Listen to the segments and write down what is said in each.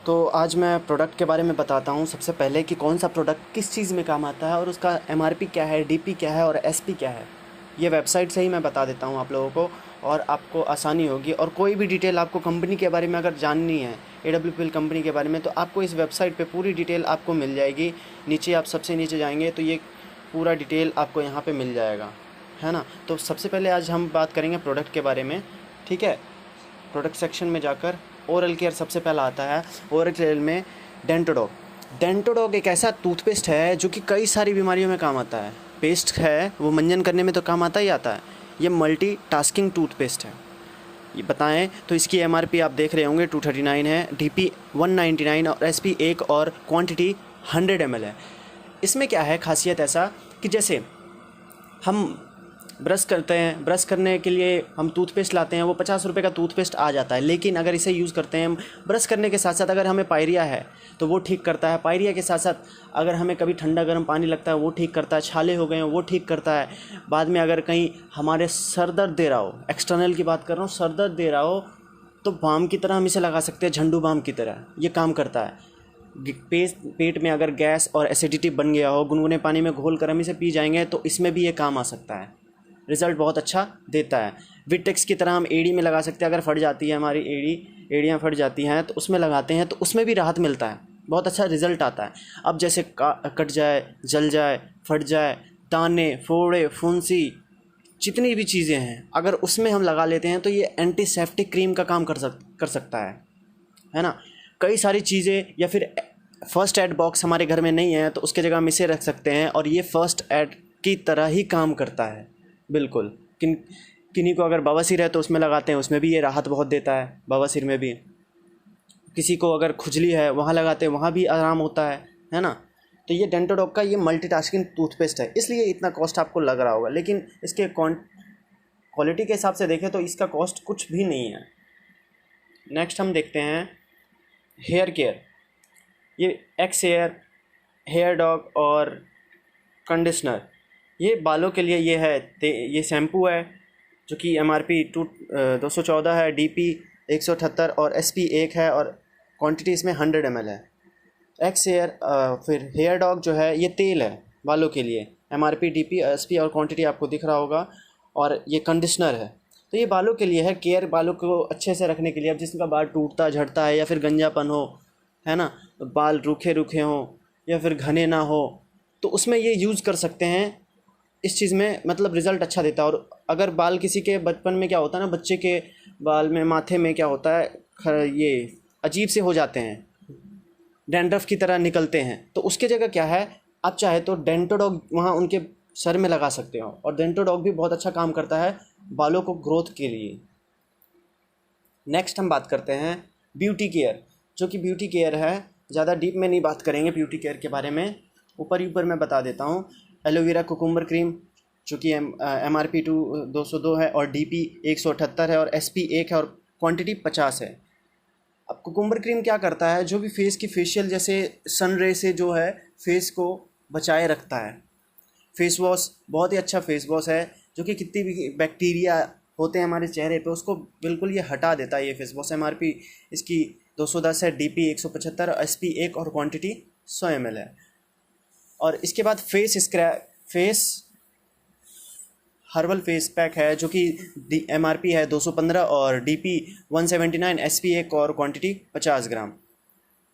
तो आज मैं प्रोडक्ट के बारे में बताता हूँ सबसे पहले कि कौन सा प्रोडक्ट किस चीज़ में काम आता है और उसका एमआरपी क्या है, डीपी क्या है और एसपी क्या है। ये वेबसाइट से ही मैं बता देता हूँ आप लोगों को और आपको आसानी होगी। और कोई भी डिटेल आपको कंपनी के बारे में अगर जाननी है, AWPL कंपनी के बारे में, तो आपको इस वेबसाइट पे पूरी डिटेल आपको मिल जाएगी। नीचे आप सबसे नीचे जाएंगे तो ये पूरा डिटेल आपको यहाँ पे मिल जाएगा, है ना। तो सबसे पहले आज हम बात करेंगे प्रोडक्ट के बारे में, ठीक है। प्रोडक्ट सेक्शन में जाकर ओरल केयर सबसे पहला आता है। ओरल केयर में डेंटोडॉग। डेंटोडॉग एक ऐसा टूथपेस्ट है जो कि कई सारी बीमारियों में काम आता है। पेस्ट है वो मंजन करने में तो काम आता ही आता है। ये मल्टी टास्किंग टूथपेस्ट है। ये बताएं तो इसकी एमआरपी आप देख रहे होंगे 239 है, डीपी 199 और एसपी 1 और क्वांटिटी 100 ml है। इसमें क्या है खासियत ऐसा कि जैसे हम ब्रश करते हैं, ब्रश करने के लिए हम टूथपेस्ट लाते हैं, वो 50 रुपये का टूथपेस्ट आ जाता है। लेकिन अगर इसे यूज़ करते हैं ब्रश करने के साथ साथ, अगर हमें पायरिया है तो वो ठीक करता है। पायरिया के साथ साथ अगर हमें कभी ठंडा गर्म पानी लगता है वो ठीक करता है। छाले हो गए हैं वो ठीक करता है। बाद में अगर कहीं हमारे सर दर्द दे रहा हो, एक्सटर्नल की बात कर रहा हूँ, सर दर्द दे रहा हो तो बाम की तरह हम इसे लगा सकते हैं, झंडू बाम की तरह ये काम करता है। पेट में अगर गैस और एसिडिटी बन गया हो, गुनगुने पानी में घोल कर हम इसे पी जाएंगे तो इसमें भी ये काम आ सकता है। रिज़ल्ट बहुत अच्छा देता है। विटेक्स की तरह हम एड़ी में लगा सकते हैं। अगर फट जाती है हमारी एड़ियाँ फट जाती हैं तो उसमें लगाते हैं तो उसमें भी राहत मिलता है, बहुत अच्छा रिज़ल्ट आता है। अब जैसे कट जाए, जल जाए, फट जाए, दाने, फोड़े, फुंसी, जितनी भी चीज़ें हैं अगर उसमें हम लगा लेते हैं तो ये एंटीसेप्टिक क्रीम का काम कर सकता है ना। कई सारी चीज़ें या फिर फर्स्ट एड बॉक्स हमारे घर में नहीं है तो उसके जगह हम इसे रख सकते हैं और ये फर्स्ट एड की तरह ही काम करता है बिल्कुल। किन्हीं को अगर बवासीर है तो उसमें लगाते हैं, उसमें भी ये राहत बहुत देता है। बवासीर में भी किसी को अगर खुजली है वहाँ लगाते हैं, वहाँ भी आराम होता है ना। तो ये डेंटोडॉग का ये मल्टीटास्किंग टूथपेस्ट है, इसलिए इतना कॉस्ट आपको लग रहा होगा। लेकिन इसके क्वालिटी के हिसाब से देखें तो इसका कॉस्ट कुछ भी नहीं है। नेक्स्ट हम देखते हैं हेयर केयर। ये एक्स हेयर डॉग और कंडीशनर, ये बालों के लिए ये है। ये शैम्पू है जो कि एमआरपी 214 है, डीपी 178 और एसपी 1 है और क्वांटिटी इसमें 100 ml है। फिर हेयर डॉग जो है ये तेल है बालों के लिए, एमआरपी, डीपी, एसपी और क्वांटिटी आपको दिख रहा होगा। और ये कंडीशनर है तो ये बालों के लिए है, केयर बालों को अच्छे से रखने के लिए। अब जिसका बाल टूटता झड़ता है या फिर गंजापन हो, है ना, बाल रूखे रूखे हों या फिर घने ना हो तो उसमें ये यूज़ कर सकते हैं। इस चीज़ में मतलब रिज़ल्ट अच्छा देता है। और अगर बाल किसी के बचपन में क्या होता है ना, बच्चे के बाल में माथे में क्या होता है, ये अजीब से हो जाते हैं, डैंड्रफ की तरह निकलते हैं, तो उसके जगह क्या है, आप चाहे तो डेंटोडॉग वहाँ उनके सर में लगा सकते हो। और डेंटोडॉग भी बहुत अच्छा काम करता है बालों को ग्रोथ के लिए। नेक्स्ट हम बात करते हैं ब्यूटी केयर, जो कि ब्यूटी केयर है। ज़्यादा डीप में नहीं बात करेंगे ब्यूटी केयर के बारे में, ऊपर ही ऊपर मैं बता देता हूँ। एलोवेरा कुकुम्बर क्रीम जो कि एमआरपी 202 है और डीपी 178 है और एसपी 1 है और क्वांटिटी 50 है। अब कुकुम्बर क्रीम क्या करता है, जो भी फेस की फेशियल जैसे सन रे से जो है फेस को बचाए रखता है। फेस वॉश बहुत ही अच्छा फेस वॉश है जो कि कितनी भी बैक्टीरिया होते हैं हमारे चेहरे पे उसको बिल्कुल ये हटा देता है। ये फेस वॉश एमआरपी इसकी 210 है, डीपी 175 और एसपी 1 और क्वांटिटी 100 ml है। और इसके बाद फेस हर्बल फेस पैक है जो कि एमआरपी है 215 और डीपी 179, एसपी 1 और क्वांटिटी 50 ग्राम।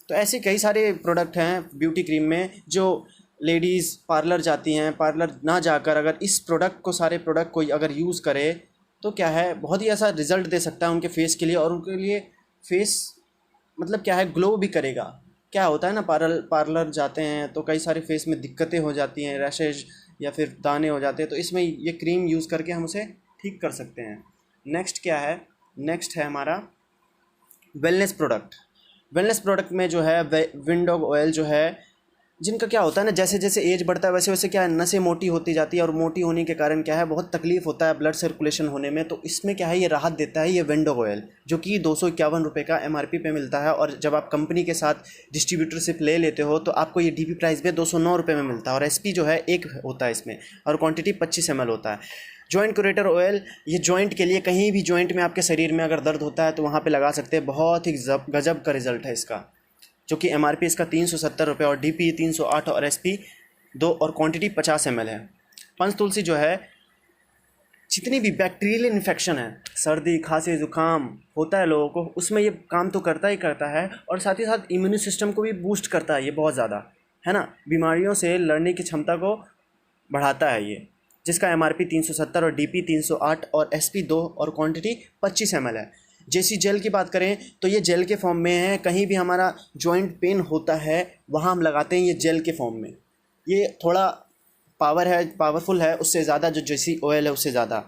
तो ऐसे कई सारे प्रोडक्ट हैं ब्यूटी क्रीम में जो लेडीज़ पार्लर जाती हैं, पार्लर ना जाकर अगर इस प्रोडक्ट को, सारे प्रोडक्ट को अगर यूज़ करे तो क्या है, बहुत ही ऐसा रिज़ल्ट दे सकता है उनके फेस के लिए। और उनके लिए फेस मतलब क्या है, ग्लो भी करेगा। क्या होता है ना, पार्लर जाते हैं तो कई सारे फेस में दिक्कतें हो जाती हैं, रैशेज या फिर दाने हो जाते हैं, तो इसमें ये क्रीम यूज़ करके हम उसे ठीक कर सकते हैं। नेक्स्ट क्या है, नेक्स्ट है हमारा वेलनेस प्रोडक्ट। वेलनेस प्रोडक्ट में जो है विंडोग ऑयल जो है, जिनका क्या होता है ना, जैसे जैसे एज बढ़ता है वैसे वैसे क्या है, नसें मोटी होती जाती है और मोटी होने के कारण क्या है, बहुत तकलीफ होता है ब्लड सर्कुलेशन होने में। तो इसमें क्या है, ये राहत देता है ये विंडोग ऑयल, जो कि 251 रुपये का एमआरपी पे मिलता है। और जब आप कंपनी के साथ डिस्ट्रीब्यूटरशिप ले लेते हो तो आपको ये डीपी प्राइस पे 209 रुपये में मिलता है। और एसपी जो है 1 होता है इसमें और क्वान्टिटी 25 ml होता है। जॉइंट क्यूरेटर ऑयल, ये जॉइंट के लिए, कहीं भी जॉइंट में आपके शरीर में अगर दर्द होता है तो वहाँ पे लगा सकते हैं। बहुत ही गजब का रिजल्ट है इसका। जो कि MRP इसका 370 रुपये और DP 308 और SP 2 और क्वांटिटी 50 ml है। पंचतुलसी जो है जितनी भी बैक्टीरियल इन्फेक्शन है, सर्दी खांसी जुकाम होता है लोगों को, उसमें ये काम तो करता ही करता है और साथ ही साथ इम्यून सिस्टम को भी बूस्ट करता है ये बहुत ज़्यादा, है ना। बीमारियों से लड़ने की क्षमता को बढ़ाता है ये, जिसका MRP 370 और DP 308 और SP 2 और क्वांटिटी 25 ml है। जैसी जेल की बात करें तो ये जेल के फॉर्म में है। कहीं भी हमारा जॉइंट पेन होता है वहाँ हम लगाते हैं ये जेल के फॉर्म में। ये थोड़ा पावरफुल है उससे ज़्यादा, जो जैसी ऑयल है उससे ज़्यादा।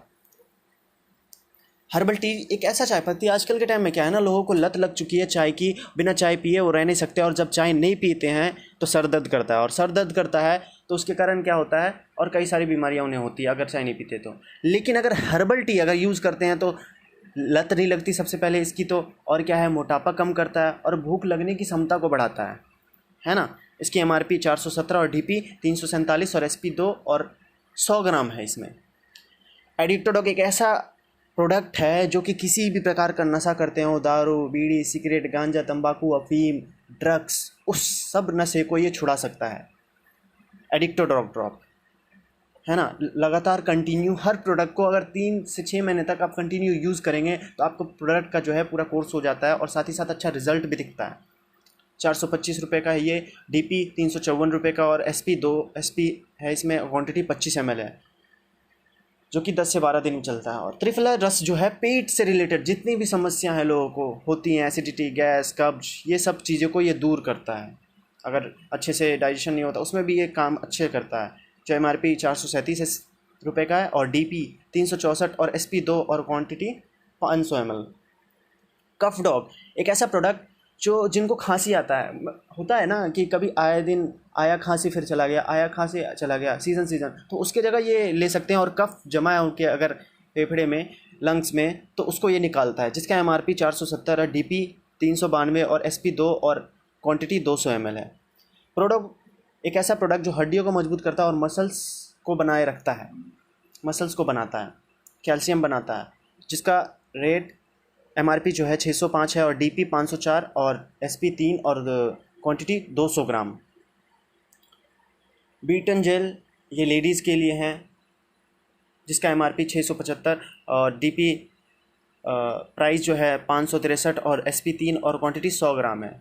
हर्बल टी एक ऐसा चाय पत्ती, आजकल के टाइम में क्या है ना, लोगों को लत लग चुकी है चाय की, बिना चाय पिए वो रह नहीं सकते, और जब चाय नहीं पीते हैं तो सर दर्द करता है, और सर दर्द करता है तो उसके कारण क्या होता है, और कई सारी बीमारियां उन्हें होती है अगर चाय नहीं पीते तो। लेकिन अगर हर्बल टी अगर यूज़ करते हैं तो लत नहीं लगती सबसे पहले इसकी तो, और क्या है, मोटापा कम करता है और भूख लगने की क्षमता को बढ़ाता है ना। इसकी MRP 417 और DP 347 और SP 2 और 100 ग्राम है इसमें। एडिक्टोडॉग एक ऐसा प्रोडक्ट है जो कि किसी भी प्रकार का नशा करते हो, दारू बीड़ी सिगरेट गांजा तंबाकू अफीम ड्रग्स, उस सब नशे को ये छुड़ा सकता है। एडिक्टोडॉग ड्रॉप, है ना। लगातार कंटिन्यू हर प्रोडक्ट को अगर 3 से 6 महीने तक आप कंटिन्यू यूज़ करेंगे तो आपको प्रोडक्ट का जो है पूरा कोर्स हो जाता है और साथ ही साथ अच्छा रिजल्ट भी दिखता है। 425 रुपये का है ये, DP 354 रुपये का और SP है इसमें, क्वांटिटी 25 ml है, जो कि 10 से 12 दिन चलता है। और त्रिफला रस जो है पेट से रिलेटेड जितनी भी समस्याएं हैं लोगों को होती हैं, एसिडिटी गैस कब्ज, ये सब चीज़ों को ये दूर करता है। अगर अच्छे से डाइजेशन नहीं होता उसमें भी ये काम अच्छे करता है। जो MRP 437 रुपये का है और DP 364 और SP 2 और क्वांटिटी 500 ml। कफ डॉग एक ऐसा प्रोडक्ट जो जिनको खांसी होता है ना कि कभी आए दिन आया खांसी फिर चला गया, आया खांसी चला गया, सीज़न, तो उसके जगह ये ले सकते हैं। और कफ जमा है उनके अगर फेफड़े में लंग्स में तो उसको ये निकालता है, जिसका MRP 470 है, DP 392 और SP 2 और क्वांटिटी 200 ml है। प्रोडक्ट एक ऐसा प्रोडक्ट जो हड्डियों को मजबूत करता है और मसल्स को बनाए रखता है, मसल्स को बनाता है, कैल्शियम बनाता है, जिसका रेट MRP जो है 605 है और DP 504 और SP 3 और क्वांटिटी 200 ग्राम। बीटन जेल ये लेडीज़ के लिए हैं, जिसका MRP 675 और DP प्राइस जो है 563 और SP 3 और क्वांटिटी 100 ग्राम है।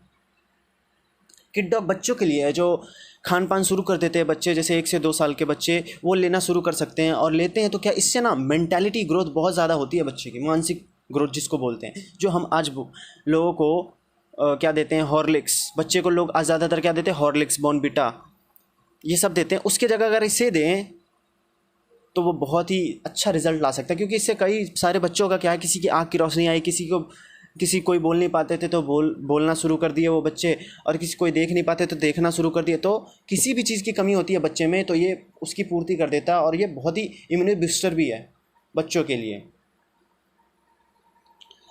किड डॉग बच्चों के लिए है, जो खान पान शुरू कर देते हैं बच्चे, जैसे 1 से 2 साल के बच्चे, वो लेना शुरू कर सकते हैं। और लेते हैं तो क्या इससे ना मेंटालिटी ग्रोथ बहुत ज़्यादा होती है बच्चे की, मानसिक ग्रोथ जिसको बोलते हैं। जो हम आज लोगों को क्या देते हैं, हॉर्लिक्स, बच्चे को लोग आज ज़्यादातर क्या देते हैं, हॉर्लिक्स बॉर्नविटा ये सब देते हैं। उसके जगह अगर इसे दें तो वो बहुत ही अच्छा रिजल्ट ला सकता है, क्योंकि इससे कई सारे बच्चों का क्या है, किसी की आँख की रोशनी आई, कोई बोल नहीं पाते थे तो बोलना शुरू कर दिए वो बच्चे, और कोई देख नहीं पाते तो देखना शुरू कर दिए। तो किसी भी चीज़ की कमी होती है बच्चे में तो ये उसकी पूर्ति कर देता है, और ये बहुत ही इम्यूनिटी बूस्टर भी है बच्चों के लिए।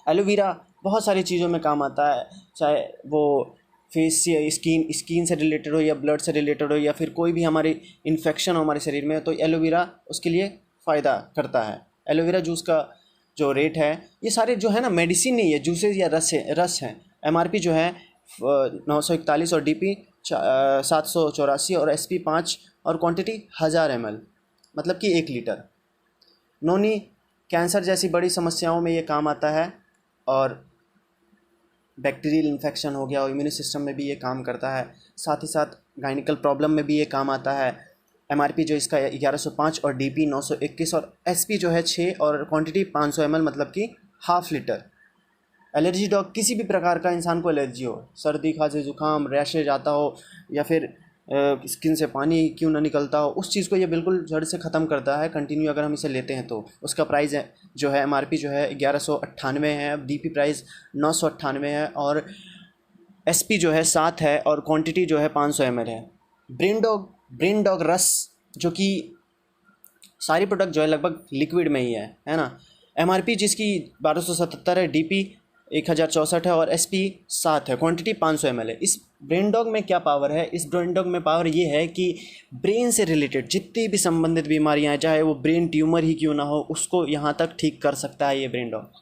एलोवेरा बहुत सारी चीज़ों में काम आता है, चाहे वो फेस या स्किन से रिलेटेड हो या ब्लड से रिलेटेड हो या फिर कोई भी हमारी इन्फेक्शन हो हमारे शरीर में, तो एलोवेरा उसके लिए फ़ायदा करता है। एलोवेरा जूस का जो रेट है, ये सारे जो है ना मेडिसिन नहीं है, जूसेस या रस हैं। MRP जो है 941 और DP 784 और SP 5 और क्वांटिटी 1000 ml, मतलब कि 1 लीटर। नोनी कैंसर जैसी बड़ी समस्याओं में ये काम आता है, और बैक्टीरियल इन्फेक्शन हो गया और इम्यून सिस्टम में भी ये काम करता है। साथ ही साथ गायनिकल प्रॉब्लम में भी ये काम आता है। MRP जो इसका 1105 और DP 921 और SP जो है 6 और क्वांटिटी 500 ml, मतलब कि ½ लीटर। एलर्जी डॉग किसी भी प्रकार का इंसान को एलर्जी हो, सर्दी खांसी जुकाम रैशेज आता हो या फिर स्किन से पानी क्यों ना निकलता हो, उस चीज़ को ये बिल्कुल जड़ से ख़त्म करता है कंटिन्यू अगर हम इसे लेते हैं तो। उसका प्राइस है जो है MRP जो है 1198 है, DP प्राइस 998 है और SP जो है 7 है और क्वांटिटी जो है 500 ml है। ब्रेन डॉग रस, जो कि सारी प्रोडक्ट जो है लगभग लिक्विड में ही है ना। MRP जिसकी 1277 है, DP 1064 है और SP 7 है, क्वांटिटी 500 ml है। इस ब्रेन डॉग में क्या पावर है, इस ब्रेन डॉग में पावर ये है कि ब्रेन से रिलेटेड जितनी भी संबंधित बीमारियां हैं, चाहे वो ब्रेन ट्यूमर ही क्यों ना हो, उसको यहाँ तक ठीक कर सकता है ये ब्रेन डॉग।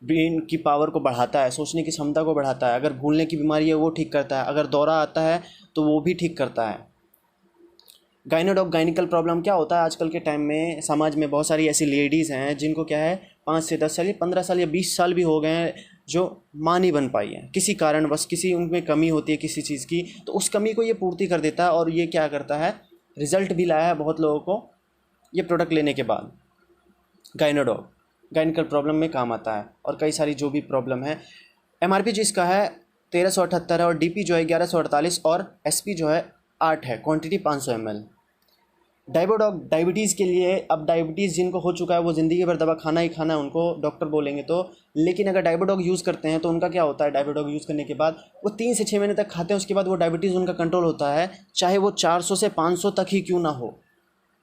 ब्रेन की पावर को बढ़ाता है, सोचने की क्षमता को बढ़ाता है। अगर भूलने की बीमारी है वो ठीक करता है। अगर दौरा आता है तो वो भी ठीक करता है। गाइनोडॉग गाइनिकल प्रॉब्लम क्या होता है आजकल के टाइम में समाज में बहुत सारी ऐसी लेडीज़ हैं जिनको क्या है 5 से 10 साल या 15 साल या 20 साल भी हो गए हैं जो माँ नहीं बन पाई है किसी कारण, बस किसी उनमें कमी होती है किसी चीज़ की, तो उस कमी को ये पूर्ति कर देता है। और ये क्या करता है, रिजल्ट भी लाया है बहुत लोगों को ये प्रोडक्ट लेने के बाद। गाइनोडॉग गाइनिकल प्रॉब्लम में काम आता है और कई सारी जो भी प्रॉब्लम है। MRP जिसका है 1378 है और DP जो है 1148 और SP जो है 8 है, क्वांटिटी 500 ml। डाइबोडॉग डायबिटीज़ के लिए, अब डायबिटीज़ जिनको हो चुका है वो ज़िंदगी भर दवा खाना ही खाना है उनको डॉक्टर बोलेंगे तो, लेकिन अगर डाइबोडॉग यूज़ करते हैं तो उनका क्या होता है, डाइबोडॉग यूज़ करने के बाद वो 3 से 6 महीने तक खाते हैं, उसके बाद वो डायबिटीज़ उनका कंट्रोल होता है, चाहे वो 400 से 500 तक ही क्यों ना हो,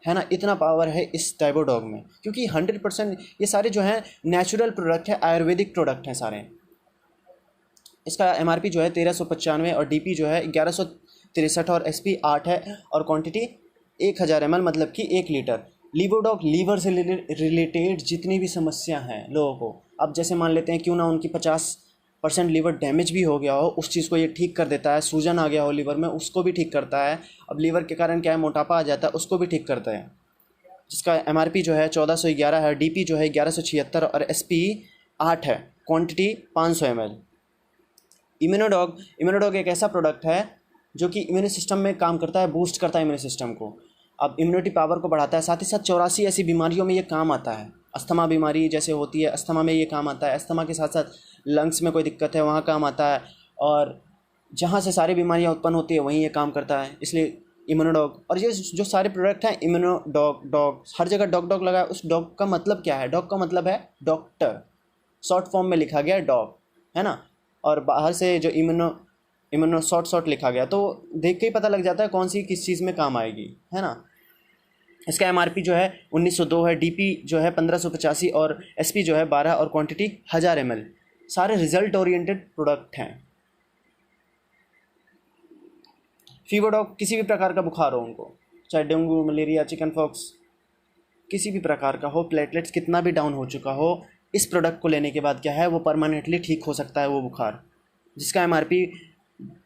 है ना। इतना पावर है इस डाइबोडॉग में, क्योंकि 100% ये सारे जो हैं नेचुरल प्रोडक्ट है, आयुर्वेदिक प्रोडक्ट हैं सारे। इसका MRP जो है 1395 और DP जो है 1163 और SP 8 है और क्वांटिटी 1000 ml, मतलब कि 1 लीटर। लीवोडॉग लीवर से रिलेटेड जितनी भी समस्या हैं लोगों को, अब जैसे मान लेते हैं क्यों ना उनकी 50% लीवर डैमेज भी हो गया हो, उस चीज़ को ये ठीक कर देता है। सूजन आ गया हो लीवर में, उसको भी ठीक करता है। अब लीवर के कारण क्या है, मोटापा आ जाता है, उसको भी ठीक करता है। जिसका MRP जो है 1411 है, DP जो है 1176 और SP 8 है, क्वान्टिटी 500 ml। इम्यूनोडॉग एक ऐसा प्रोडक्ट है जो कि इम्यून सिस्टम में काम करता है, बूस्ट करता है इम्यून सिस्टम को। अब इम्यूनिटी पावर को बढ़ाता है, साथ ही साथ 84 ऐसी बीमारियों में ये काम आता है। अस्थमा बीमारी जैसे होती है, अस्थमा में ये काम आता है। अस्थमा के साथ साथ लंग्स में कोई दिक्कत है वहाँ काम आता है, और जहाँ से सारी बीमारियाँ उत्पन्न होती है वहीं ये काम करता है, इसलिए इम्यूनोडॉग। और ये जो सारे प्रोडक्ट हैं इम्यूनोडॉग, हर जगह डॉग लगा है। उस डॉग का मतलब क्या है, डॉग का मतलब है डॉक्टर, शॉर्ट फॉर्म में लिखा गया है डॉग, है ना। और बाहर से जो इम्यूनो शॉर्ट लिखा गया, तो देख के ही पता लग जाता है कौन सी किस चीज़ में काम आएगी, है ना। इसका MRP जो है 1902 है, DP जो है 1585 और SP जो है 12 और क्वांटिटी 1000 ml। सारे रिजल्ट ओरिएंटेड प्रोडक्ट हैं। फीवरडॉग, किसी भी प्रकार का बुखार हो उनको, चाहे डेंगू, मलेरिया, चिकन पॉक्स, किसी भी प्रकार का हो, प्लेटलेट्स कितना भी डाउन हो चुका हो, इस प्रोडक्ट को लेने के बाद क्या है, वो परमानेंटली ठीक हो सकता है वो बुखार। जिसका MRP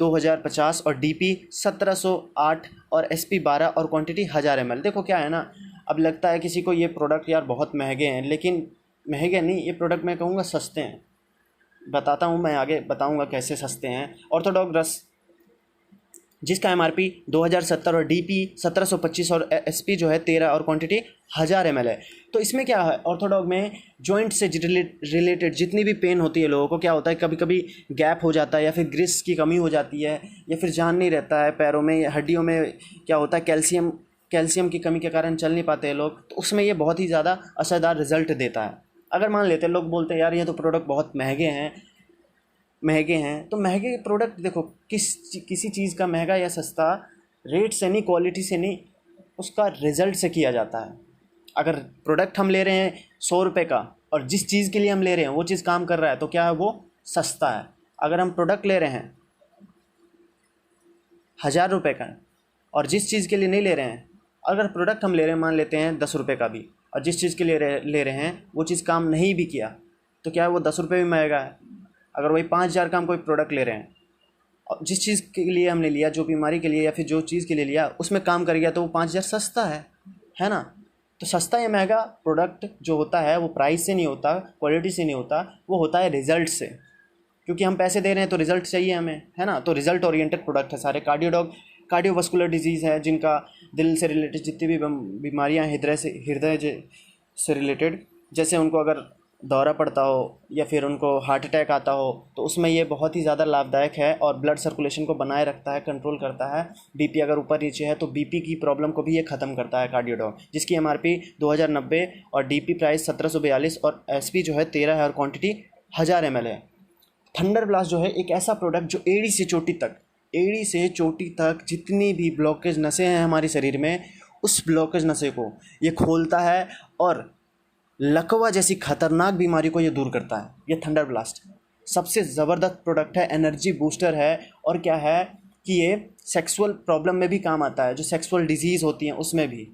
2050 और DP 1708 और SP 12 और क्वांटिटी 1000 ml। देखो क्या है ना, अब लगता है किसी को ये प्रोडक्ट यार बहुत महंगे हैं, लेकिन महंगे नहीं, ये प्रोडक्ट मैं कहूँगा सस्ते हैं। बताता हूँ, मैं आगे बताऊँगा कैसे सस्ते हैं। ऑर्थोडॉग रस, जिसका MRP 2070 और DP 1725 और SP जो है 13 और क्वांटिटी 1000 ml है। तो इसमें क्या है, ऑर्थोडॉग में जॉइंट से रिलेटेड जितनी भी पेन होती है लोगों को, क्या होता है कभी कभी गैप हो जाता है, या फिर ग्रिस की कमी हो जाती है, या फिर जान नहीं रहता है पैरों में या हड्डियों में, क्या होता है कैल्शियम की कमी के कारण चल नहीं पाते हैं लोग, तो उसमें ये बहुत ही ज़्यादा असरदार रिजल्ट देता है। अगर मान लेते हैं लोग बोलते हैं यार ये तो प्रोडक्ट बहुत महंगे हैं, तो महंगे प्रोडक्ट देखो, किसी चीज़ का महंगा या सस्ता रेट से नहीं, क्वालिटी से नहीं, उसका रिज़ल्ट से किया जाता है। अगर प्रोडक्ट हम ले रहे हैं 100 रुपये का और जिस चीज़ के लिए हम ले रहे हैं वो चीज़ काम कर रहा है, तो क्या है, वो सस्ता है। अगर हम प्रोडक्ट ले रहे हैं 1000 रुपये का और जिस चीज़ के लिए नहीं ले रहे हैं, अगर प्रोडक्ट हम ले रहे हैं मान लेते हैं 10 रुपये का भी, और जिस चीज़ के लिए ले रहे हैं वो चीज़ काम नहीं भी किया, तो क्या है, वो 10 रुपये भी महंगा है। अगर वही 5000 का हम कोई प्रोडक्ट ले रहे हैं और जिस चीज़ के लिए हमने लिया, जो बीमारी के लिए या फिर जो चीज़ के लिए लिया उसमें काम कर गया, तो वो 5000 सस्ता है ना। तो सस्ता या महंगा प्रोडक्ट जो होता है वो प्राइस से नहीं होता, क्वालिटी से नहीं होता, वो होता है रिज़ल्ट से, क्योंकि हम पैसे दे रहे हैं तो रिज़ल्ट चाहिए हमें, है ना। तो रिज़ल्ट ओरिएंटेड प्रोडक्ट है सारे। कार्डियोवास्कुलर डिजीज़ है, जिनका दिल से रिलेटेड जितनी भी बीमारियाँ, हृदय से रिलेटेड, जैसे उनको अगर दौरा पड़ता हो या फिर उनको हार्ट अटैक आता हो, तो उसमें ये बहुत ही ज़्यादा लाभदायक है और ब्लड सर्कुलेशन को बनाए रखता है, कंट्रोल करता है। BP अगर ऊपर नीचे है तो BP की प्रॉब्लम को भी ये ख़त्म करता है कार्डियोडॉग, जिसकी MRP 2090 और DP प्राइस 1742 और SP जो है 13 है और क्वांटिटी 1000 ml है। थंडर ब्लास्ट जो है एक ऐसा प्रोडक्ट जो एड़ी से चोटी तक जितनी भी ब्लॉकेज नसें हैं हमारे शरीर में, उस ब्लॉकेज नसें को ये खोलता है और लकवा जैसी खतरनाक बीमारी को ये दूर करता है। ये थंडर ब्लास्ट सबसे ज़बरदस्त प्रोडक्ट है, एनर्जी बूस्टर है, और क्या है कि ये सेक्सुअल प्रॉब्लम में भी काम आता है, जो सेक्सुअल डिजीज़ होती हैं उसमें भी,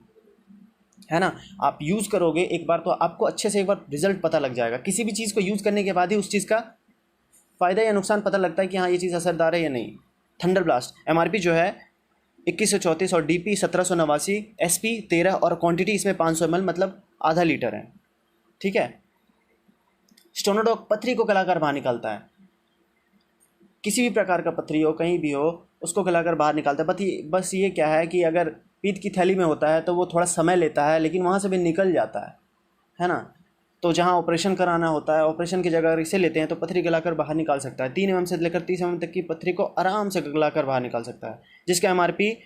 है ना। आप यूज़ करोगे एक बार तो आपको अच्छे से एक बार रिजल्ट पता लग जाएगा। किसी भी चीज़ को यूज़ करने के बाद ही उस चीज़ का फ़ायदा या नुकसान पता लगता है कि हाँ ये चीज़ असरदार है या नहीं। थंडर ब्लास्ट MRP जो है 2134 और DP 1789, SP 13 और क्वांटिटी इसमें 500 ml मतलब आधा लीटर है, ठीक है। स्टोनोडॉग पथरी को गलाकर बाहर निकालता है। किसी भी प्रकार का पथरी हो कहीं भी हो उसको गलाकर बाहर निकालता है। बस ये क्या है कि अगर पीत्त की थैली में होता है तो वो थोड़ा समय लेता है, लेकिन वहाँ से भी निकल जाता है ना। तो जहाँ ऑपरेशन कराना होता है, ऑपरेशन की जगह अगर इसे लेते हैं तो पथरी गलाकर बाहर निकाल सकता है। 3 mm से लेकर 30 mm तक की पथरी को आराम से गलाकर बाहर निकाल सकता है, जिसका MRP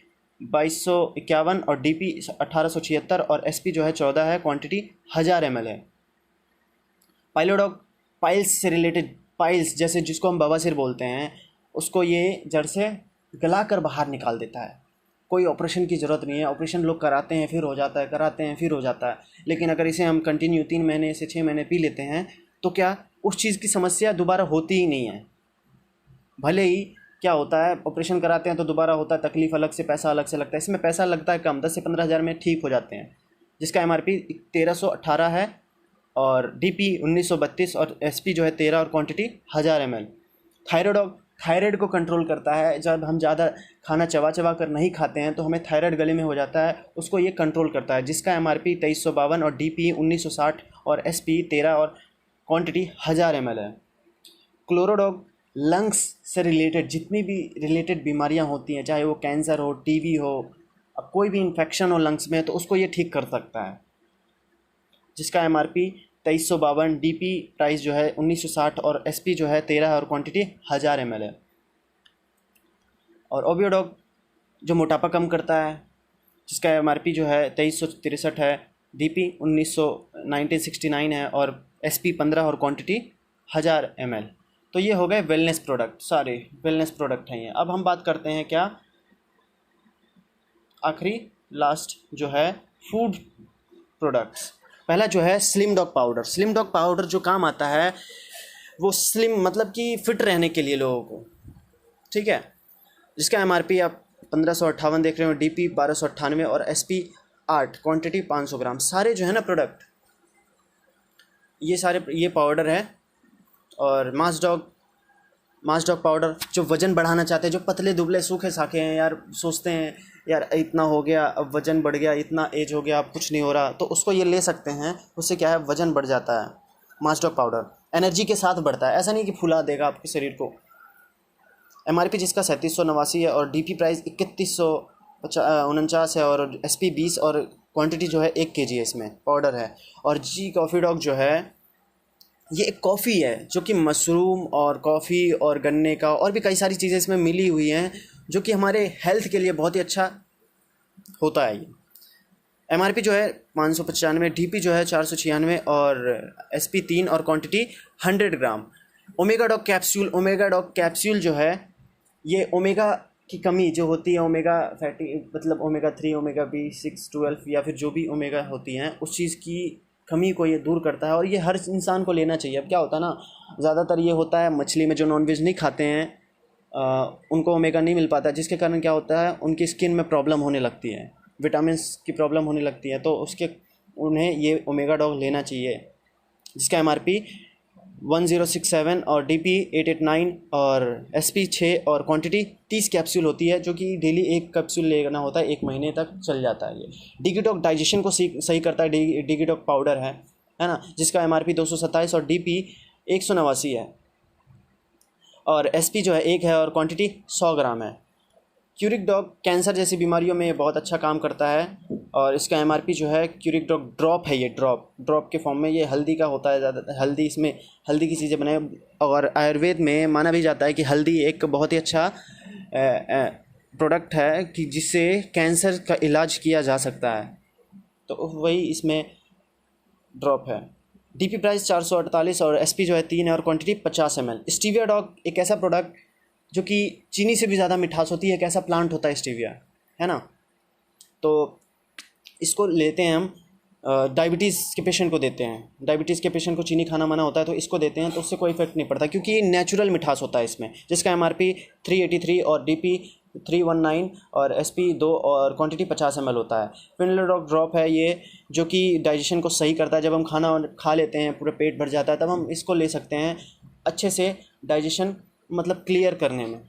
2251 और DP 1876 और SP जो है 14 है, क्वांटिटी 1000 ml है। पाइलोडॉग पाइल्स से रिलेटेड, पाइल्स जैसे जिसको हम बवासीर बोलते हैं, उसको ये जड़ से गलाकर बाहर निकाल देता है। कोई ऑपरेशन की ज़रूरत नहीं है। ऑपरेशन लोग कराते हैं फिर हो जाता है, कराते हैं फिर हो जाता है, लेकिन अगर इसे हम कंटिन्यू 3 महीने से 6 महीने पी लेते हैं तो क्या उस चीज़ की समस्या दोबारा होती ही नहीं है। भले ही क्या होता है ऑपरेशन कराते हैं तो दोबारा होता है, तकलीफ़ अलग से, पैसा अलग से लगता है। इसमें पैसा लगता है कम, 10 से 15 हज़ार में ठीक हो जाते हैं, जिसका MRP 1318 है और DP 1932 और SP जो है 13 और क्वांटिटी 1000 ml। थायराइड थायराइड को कंट्रोल करता है। जब हम ज़्यादा खाना चबा चबा कर नहीं खाते हैं तो हमें थायराइड गले में हो जाता है, उसको ये कंट्रोल करता है, जिसका MRP 2352 और DP 1960 और SP 13 और क्वांटिटी 1000 ml है। क्लोरोडॉग लंग्स से रिलेटेड जितनी भी रिलेटेड बीमारियां होती हैं, चाहे वो कैंसर हो, TB हो, अब कोई भी इन्फेक्शन हो लंग्स में, तो उसको ये ठीक कर सकता है, जिसका MRP 2352, DP प्राइस जो है 1960 और SP जो है 13 और क्वांटिटी 1000 ml है। और ओबियोडॉग जो मोटापा कम करता है, जिसका MRP जो है 2363 है, DP 1969 है और SP 15 और क्वांटिटी 1000 ml। तो ये हो गए वेलनेस प्रोडक्ट, सारे वेलनेस प्रोडक्ट हैं ये। अब हम बात करते हैं क्या, आखिरी लास्ट जो है फूड प्रोडक्ट्स। पहला जो है slim dog powder. Slim dog powder जो काम आता है वो स्लिम मतलब कि फिट रहने के लिए लोगों को, ठीक है, जिसका MRP आप 1558 देख रहे हो, DP 1298 और SP 8, क्वांटिटी 500 ग्राम। सारे जो है ना प्रोडक्ट, ये सारे ये पाउडर है। और मास डॉग पाउडर जो वज़न बढ़ाना चाहते हैं, जो पतले दुबले सूखे साखे हैं यार, सोचते हैं यार इतना हो गया, अब वज़न बढ़ गया, इतना एज हो गया, अब कुछ नहीं हो रहा, तो उसको ये ले सकते हैं। उससे क्या है, वज़न बढ़ जाता है। मास डॉग पाउडर एनर्जी के साथ बढ़ता है, ऐसा नहीं कि फुला देगा आपके शरीर को। MRP जिसका 3789 है और DP प्राइस 3149 है और SP 20 और क्वांटिटी जो है 1 kg है, इसमें पाउडर है। और जी कॉफ़ी डॉग जो है ये एक कॉफ़ी है जो कि मशरूम और कॉफ़ी और गन्ने का और भी कई सारी चीज़ें इसमें मिली हुई हैं, जो कि हमारे हेल्थ के लिए बहुत ही अच्छा होता है। ये MRP जो है 595, DP जो है 496 और SP 3 और क्वांटिटी 100 ग्राम। ओमेगा डॉग कैप्सूल जो है, ये ओमेगा की कमी जो होती है, ओमेगा फैटी मतलब ओमेगा 3, ओमेगा B6, 12 या फिर जो भी ओमेगा होती हैं, उस चीज़ की कमी को ये दूर करता है और ये हर इंसान को लेना चाहिए। अब क्या होता है ना, ज़्यादातर ये होता है मछली में जो नॉनवेज नहीं खाते हैं उनको ओमेगा नहीं मिल पाता, जिसके कारण क्या होता है उनकी स्किन में प्रॉब्लम होने लगती है, विटामिन की प्रॉब्लम होने लगती है, तो उन्हें ये ओमेगा डॉग लेना चाहिए, जिसका MRP 1067 और DP 889 और SP 6 और क्वांटिटी 30 कैप्सूल होती है, जो कि डेली 1 कैप्सूल लेना होता है, 1 महीने तक चल जाता है। ये डिगिटॉक डाइजेशन को सही करता है, डिगिटॉक पाउडर है ना, जिसका MRP 227 और DP 189 है और SP जो है 1 है और क्वांटिटी 100 ग्राम है। क्यूरिक डॉग कैंसर जैसी बीमारियों में बहुत अच्छा काम करता है और इसका MRP जो है, क्यूरिक डॉग ड्रॉप है, ये ड्रॉप के फॉर्म में, ये हल्दी का होता है ज़्यादा, हल्दी, इसमें हल्दी की चीज़ें बनाए। और आयुर्वेद में माना भी जाता है कि हल्दी एक बहुत ही अच्छा प्रोडक्ट है कि जिससे कैंसर का इलाज किया जा सकता है, तो वही इसमें ड्रॉप है। DP प्राइस 448 और SP जो है 3 है और क्वांटिटी 50 ml। स्टीविया डॉग एक ऐसा प्रोडक्ट जो कि चीनी से भी ज़्यादा मिठास होती है, एक ऐसा प्लांट होता है स्टीविया, है ना, तो इसको लेते हैं हम, डायबिटीज़ के पेशेंट को देते हैं। डायबिटीज़ के पेशेंट को चीनी खाना मना होता है तो इसको देते हैं, तो उससे कोई इफेक्ट नहीं पड़ता क्योंकि ये नेचुरल मिठास होता है इसमें, जिसका MRP 383 और DP 319 और SP 2 और क्वांटिटी 50 ml होता है। फिनोलेडॉक ड्रॉप है ये, जो कि डाइजेशन को सही करता है। जब हम खाना खा लेते हैं, पूरा पेट भर जाता है, तब हम इसको ले सकते हैं अच्छे से डाइजेशन मतलब क्लियर करने में,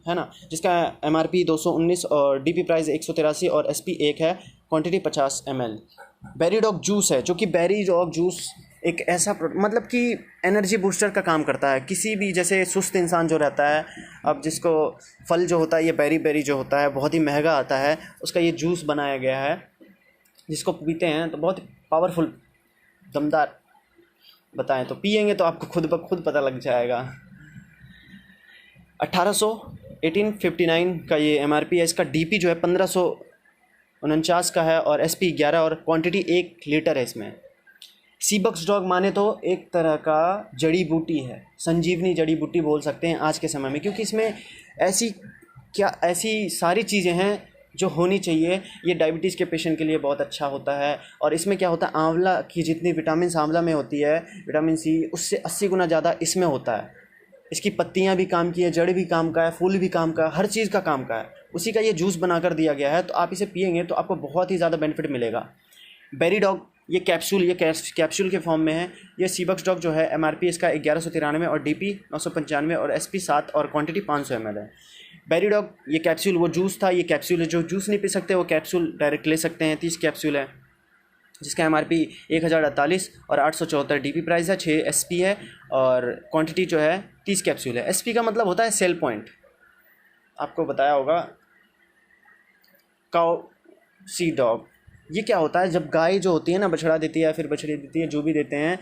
है ना। जिसका MRP 219 और DP प्राइस 183 और SP 1 है, क्वांटिटी 50 ml। बेरीडॉग जूस है, जो कि बेरीडॉग जूस एक ऐसा मतलब कि एनर्जी बूस्टर का काम करता है। किसी भी जैसे सुस्त इंसान जो रहता है, अब जिसको फल जो होता है ये बेरी जो होता है बहुत ही महंगा आता है, उसका ये जूस बनाया गया है, जिसको पीते हैं तो बहुत पावरफुल दमदार, बताएं तो पिएंगे तो आपको खुद ब खुद पता लग जाएगा। 1859 का ये MRP है। इसका DP जो है 1549 का है और SP 11 और क्वांटिटी 1 लीटर है इसमें। सीबक्स डॉग माने तो एक तरह का जड़ी बूटी है, संजीवनी जड़ी बूटी बोल सकते हैं आज के समय में, क्योंकि इसमें ऐसी सारी चीज़ें हैं जो होनी चाहिए। ये डायबिटीज़ के पेशेंट के लिए बहुत अच्छा होता है। और इसमें क्या होता है, आंवला की जितनी विटामिन आंवला में होती है, विटामिन C, उससे 80 गुना ज़्यादा इसमें होता है। इसकी पत्तियां भी काम की है, जड़ भी काम का है, फूल भी काम का है, हर चीज़ का काम का है। उसी का ये जूस बनाकर दिया गया है, तो आप इसे पिएंगे तो आपको बहुत ही ज़्यादा बेनिफिट मिलेगा। बेरीडॉग ये कैप्सूल के फॉर्म में है। ये सीबक्स डॉग जो है MRP इसका 1193 और DP 995 और SP 7 और क्वांटिटी 500 ml है। बेरीडॉग ये कैप्सूल, वो जूस था, ये कैप्सूल है। जो जूस नहीं पी सकते वो कैप्सूल डायरेक्ट ले सकते हैं। 30 कैप्सूल है, जिसका MRP 1048 और 874 DP प्राइस है। 6 SP है और क्वांटिटी जो है 30 कैप्सूल है। SP का मतलब होता है सेल पॉइंट, आपको बताया होगा। काउ सी डॉग, ये क्या होता है, जब गाय जो होती है ना बछड़ा देती है या फिर बछड़ी देती है, जो भी देते हैं,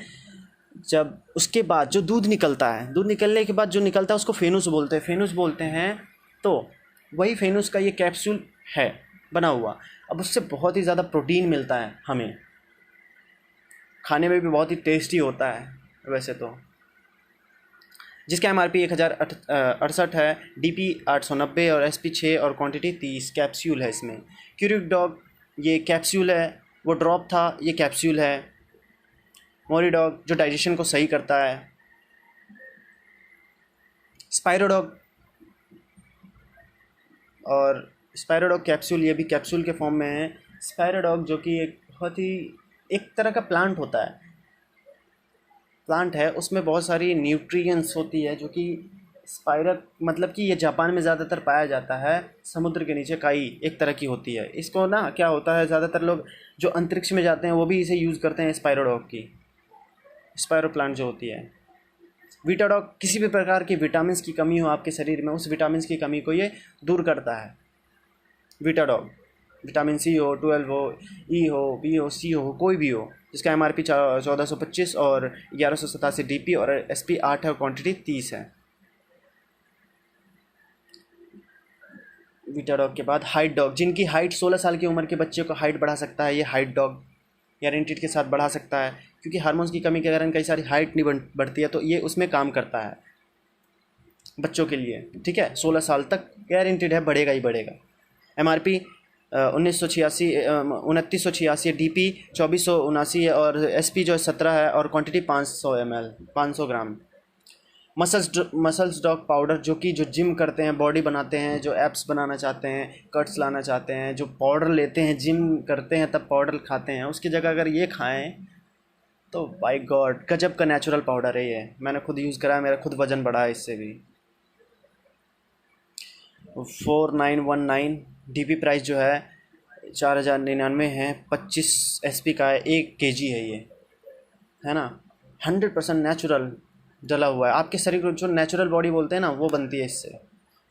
जब उसके बाद जो दूध निकलता है, दूध निकलने के बाद जो निकलता है उसको फेनुस बोलते हैं। तो वही फेनुस का ये कैप्सूल है बना हुआ। अब उससे बहुत ही ज़्यादा प्रोटीन मिलता है हमें, खाने में भी बहुत ही टेस्टी होता है वैसे तो। जिसका MRP 1068 है, DP 890 और SP 6 और क्वांटिटी 30 कैप्सूल है इसमें। क्यूरिक डॉग ये कैप्सूल है, वो ड्रॉप था, ये कैप्सूल है। मोरीडॉग जो डाइजेशन को सही करता है। स्पायरोडॉग कैप्सूल, ये भी कैप्सूल के फॉर्म में है। स्पायरोडॉग जो कि एक बहुत ही एक तरह का प्लांट होता है, प्लांट है, उसमें बहुत सारी न्यूट्रिएंट्स होती है, जो कि स्पाइरक मतलब कि ये जापान में ज़्यादातर पाया जाता है। समुद्र के नीचे काई एक तरह की होती है। इसको ना क्या होता है, ज़्यादातर लोग जो अंतरिक्ष में जाते हैं वो भी इसे यूज़ करते हैं, स्पायरोडॉग की, स्पायरो प्लांट जो होती है। वीटाडॉग, किसी भी प्रकार की विटामिन्स की कमी हो आपके शरीर में, उस विटामिन्स की कमी को ये दूर करता है। वीटाडॉग विटामिन C हो, 12 हो, E हो, B हो, C हो, कोई भी हो, जिसका MRP 1425 और 1187 DP और SP 8 है और क्वांटिटी 30 है। वीटाडॉग के बाद हाइट डॉग, जिनकी हाइट 16 साल की उम्र के बच्चे को हाइट बढ़ा सकता है, ये हाइट डॉग गारंटीड के साथ बढ़ा सकता है, क्योंकि हार्मोन्स की कमी के कारण कई सारी हाइट नहीं बढ़ती है, तो ये उसमें काम करता है बच्चों के लिए। ठीक है, 16 साल तक गारंटीड है, बढ़ेगा ही बढ़ेगा। MRP 2986 DP 2479 है और SP जो है 17 है और क्वांटिटी 500 ml 500 ग्राम। मसल्स डॉग पाउडर, जो कि जो जिम करते हैं, बॉडी बनाते हैं, जो एब्स बनाना चाहते हैं, कट्स लाना चाहते हैं, जो पाउडर लेते हैं, जिम करते हैं तब पाउडर खाते हैं, उसकी जगह अगर ये खाएं तो बाय गॉड गजब का नेचुरल पाउडर है ये। मैंने खुद यूज़ करा है, मेरा खुद वज़न बढ़ा है इससे भी। 4919 DP प्राइस जो है 4099 है, 25 SP का है, 1 kg है ये, है ना। 100% नेचुरल डला हुआ है। आपके शरीर को जो नेचुरल बॉडी बोलते हैं ना, वो बनती है इससे।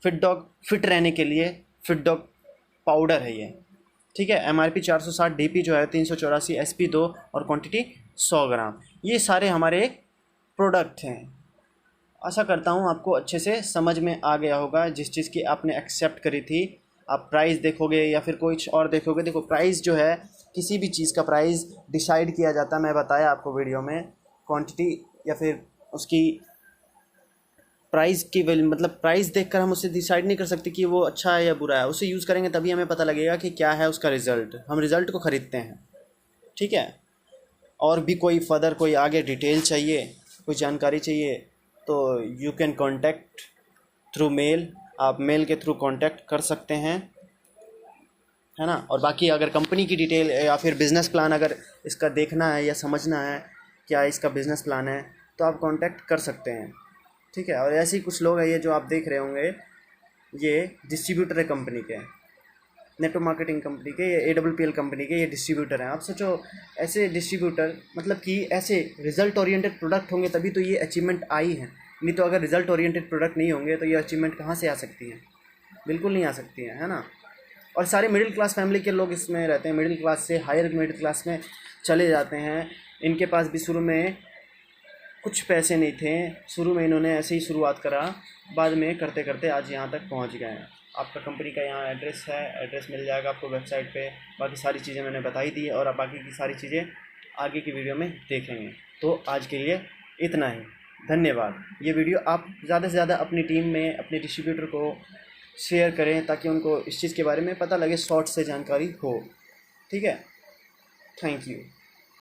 फिट डॉग, फिट रहने के लिए फिट डॉग पाउडर है ये। ठीक है, MRP 460, DP जो है 384, SP 2 और क्वांटिटी 100 ग्राम। ये सारे हमारे प्रोडक्ट हैं। आशा करता हूँ आपको अच्छे से समझ में आ गया होगा, जिस चीज़ की आपने एक्सेप्ट करी थी। आप प्राइस देखोगे या फिर कुछ और देखोगे, देखो प्राइस जो है, किसी भी चीज़ का प्राइस डिसाइड किया जाता है, मैं बताया आपको वीडियो में, क्वांटिटी या फिर उसकी प्राइस की मतलब प्राइस देखकर हम उसे डिसाइड नहीं कर सकते कि वो अच्छा है या बुरा है। उसे यूज़ करेंगे तभी हमें पता लगेगा कि क्या है उसका रिज़ल्ट। हम रिज़ल्ट को ख़रीदते हैं। ठीक है, और भी कोई फर्दर कोई आगे डिटेल चाहिए, कोई जानकारी चाहिए, तो you can contact through mail आप मेल के थ्रू कांटेक्ट कर सकते हैं, है ना। और बाकी अगर कंपनी की डिटेल या फिर बिज़नेस प्लान अगर इसका देखना है या समझना है क्या इसका बिज़नेस प्लान है, तो आप कांटेक्ट कर सकते हैं, ठीक है। और ऐसे ही कुछ लोग हैं, ये जो आप देख रहे होंगे, ये डिस्ट्रीब्यूटर है कंपनी के, नेटवर्क मार्केटिंग कंपनी के, ये AWPL कंपनी के ये डिस्ट्रीब्यूटर हैं। आप सोचो ऐसे डिस्ट्रीब्यूटर, मतलब कि ऐसे रिजल्ट ओरिएंटेड प्रोडक्ट होंगे तभी तो ये अचीवमेंट आई है, नहीं तो अगर रिजल्ट ओरिएंटेड प्रोडक्ट नहीं होंगे तो ये अचीवमेंट कहाँ से आ सकती हैं, बिल्कुल नहीं आ सकती हैं, है ना। और सारे मिडिल क्लास फैमिली के लोग इसमें रहते हैं, मिडिल क्लास से हायर मिडिल क्लास में चले जाते हैं। इनके पास भी शुरू में कुछ पैसे नहीं थे, शुरू में इन्होंने ऐसे ही शुरुआत करा, बाद में करते करते आज यहाँ तक पहुँच गए हैं। आपका कंपनी का यहाँ एड्रेस है, एड्रेस मिल जाएगा आपको वेबसाइट पे। बाकी सारी चीज़ें मैंने बताई दी और आप बाकी की सारी चीज़ें आगे की वीडियो में देखेंगे। तो आज के लिए इतना ही, धन्यवाद। ये वीडियो आप ज़्यादा से ज़्यादा अपनी टीम में अपने डिस्ट्रीब्यूटर को शेयर करें ताकि उनको इस चीज़ के बारे में पता लगे, शॉर्ट से जानकारी हो, ठीक है। Thank you.